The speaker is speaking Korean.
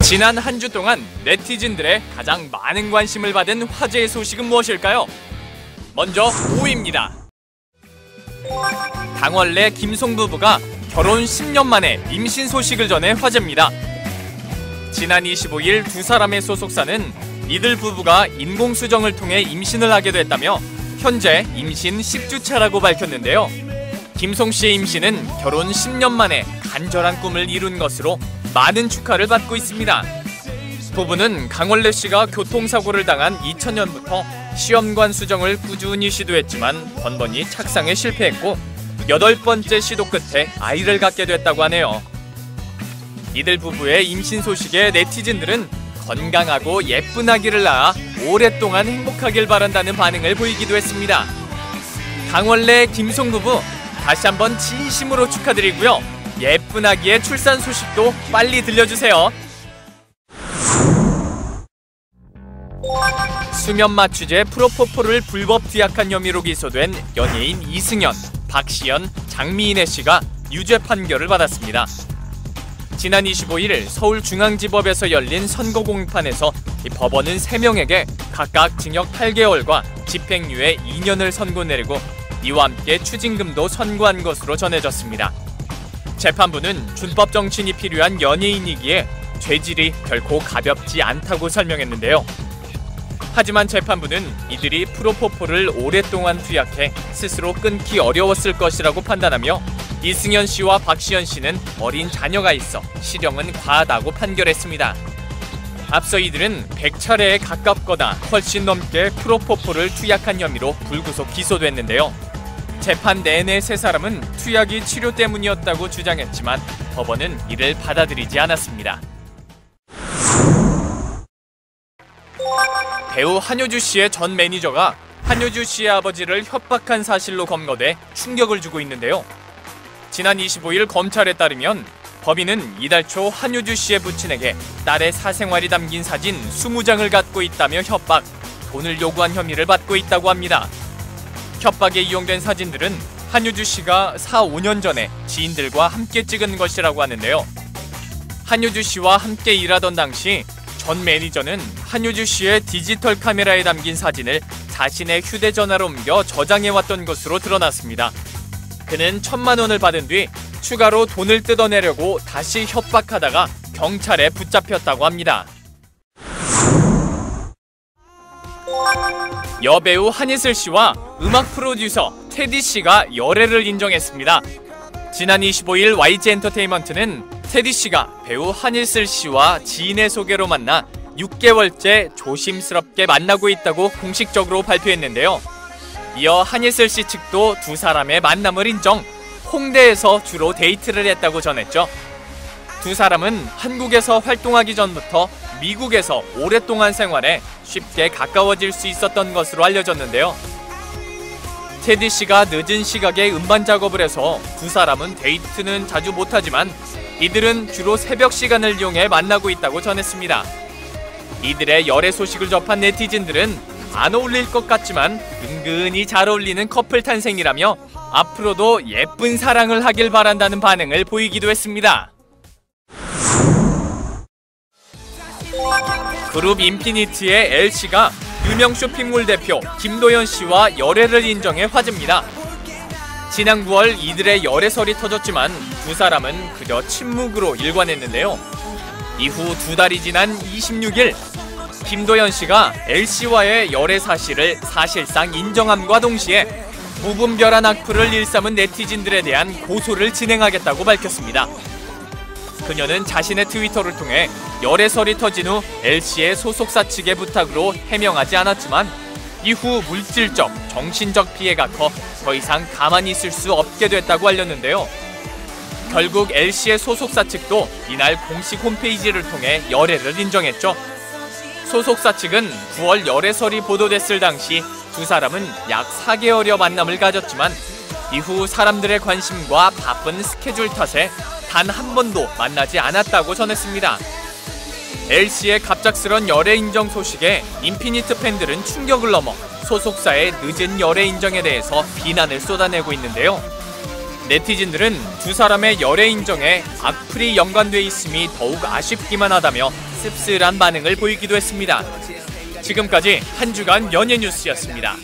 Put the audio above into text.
지난 한 주 동안 네티즌들의 가장 많은 관심을 받은 화제의 소식은 무엇일까요? 먼저 5위입니다. 강원래 김송 부부가 결혼 10년 만에 임신 소식을 전해 화제입니다. 지난 25일 두 사람의 소속사는 이들 부부가 인공수정을 통해 임신을 하게 됐다며 현재 임신 10주차라고 밝혔는데요. 김송 씨의 임신은 결혼 10년 만에 간절한 꿈을 이룬 것으로 많은 축하를 받고 있습니다. 부부는 강원래 씨가 교통사고를 당한 2000년부터 시험관 수정을 꾸준히 시도했지만 번번이 착상에 실패했고 8번째 시도 끝에 아이를 갖게 됐다고 하네요. 이들 부부의 임신 소식에 네티즌들은 건강하고 예쁜 아기를 낳아 오랫동안 행복하길 바란다는 반응을 보이기도 했습니다. 강원래 김송 부부 다시 한번 진심으로 축하드리고요. 예쁜 아기의 출산 소식도 빨리 들려주세요. 수면마 취재 프로포폴을 불법 투약한 혐의로 기소된 연예인 이승연, 박시연, 장미인혜 씨가 유죄 판결을 받았습니다. 지난 25일 서울중앙지법에서 열린 선고 공판에서 법원은 3명에게 각각 징역 8개월과 집행유예 2년을 선고 내리고 이와 함께 추징금도 선고한 것으로 전해졌습니다. 재판부는 준법 정신이 필요한 연예인이기에 죄질이 결코 가볍지 않다고 설명했는데요. 하지만 재판부는 이들이 프로포폴을 오랫동안 투약해 스스로 끊기 어려웠을 것이라고 판단하며 이승연 씨와 박시연 씨는 어린 자녀가 있어 실형은 과하다고 판결했습니다. 앞서 이들은 100차례에 가깝거나 훨씬 넘게 프로포폴을 투약한 혐의로 불구속 기소됐는데요. 재판 내내 3사람은 투약이 치료 때문이었다고 주장했지만 법원은 이를 받아들이지 않았습니다. 배우 한효주 씨의 전 매니저가 한효주 씨의 아버지를 협박한 사실로 검거돼 충격을 주고 있는데요. 지난 25일 검찰에 따르면 법인은 이달 초 한효주 씨의 부친에게 딸의 사생활이 담긴 사진 20장을 갖고 있다며 협박, 돈을 요구한 혐의를 받고 있다고 합니다. 협박에 이용된 사진들은 한효주 씨가 4-5년 전에 지인들과 함께 찍은 것이라고 하는데요. 한효주 씨와 함께 일하던 당시 전 매니저는 한효주 씨의 디지털 카메라에 담긴 사진을 자신의 휴대전화로 옮겨 저장해왔던 것으로 드러났습니다. 그는 1000만 원을 받은 뒤 추가로 돈을 뜯어내려고 다시 협박하다가 경찰에 붙잡혔다고 합니다. 여배우 한예슬 씨와 음악 프로듀서 테디 씨가 열애를 인정했습니다. 지난 25일 YG 엔터테인먼트는 테디 씨가 배우 한예슬 씨와 지인의 소개로 만나 6개월째 조심스럽게 만나고 있다고 공식적으로 발표했는데요. 이어 한예슬 씨 측도 두 사람의 만남을 인정, 홍대에서 주로 데이트를 했다고 전했죠. 두 사람은 한국에서 활동하기 전부터 미국에서 오랫동안 생활해 쉽게 가까워질 수 있었던 것으로 알려졌는데요. 테디 씨가 늦은 시각에 음반 작업을 해서 두 사람은 데이트는 자주 못하지만 이들은 주로 새벽 시간을 이용해 만나고 있다고 전했습니다. 이들의 열애 소식을 접한 네티즌들은 안 어울릴 것 같지만 은근히 잘 어울리는 커플 탄생이라며 앞으로도 예쁜 사랑을 하길 바란다는 반응을 보이기도 했습니다. 그룹 인피니트의 LC가 유명 쇼핑몰 대표 김도연 씨와 열애를 인정해 화제입니다. 지난 9월 이들의 열애설이 터졌지만 두 사람은 그저 침묵으로 일관했는데요. 이후 2달이 지난 26일 김도연 씨가 LC와의 열애 사실을 사실상 인정함과 동시에 무분별한 악플을 일삼은 네티즌들에 대한 고소를 진행하겠다고 밝혔습니다. 그녀는 자신의 트위터를 통해 열애설이 터진 후 LC의 소속사 측의 부탁으로 해명하지 않았지만 이후 물질적, 정신적 피해가 커 더 이상 가만히 있을 수 없게 됐다고 알렸는데요. 결국 LC의 소속사 측도 이날 공식 홈페이지를 통해 열애를 인정했죠. 소속사 측은 9월 열애설이 보도됐을 당시 두 사람은 약 4개월여 만남을 가졌지만 이후 사람들의 관심과 바쁜 스케줄 탓에 단 한 번도 만나지 않았다고 전했습니다. LC의 갑작스런 열애 인정 소식에 인피니트 팬들은 충격을 넘어 소속사의 늦은 열애 인정에 대해서 비난을 쏟아내고 있는데요. 네티즌들은 두 사람의 열애 인정에 악플이 연관돼 있음이 더욱 아쉽기만 하다며 씁쓸한 반응을 보이기도 했습니다. 지금까지 한 주간 연예 뉴스였습니다.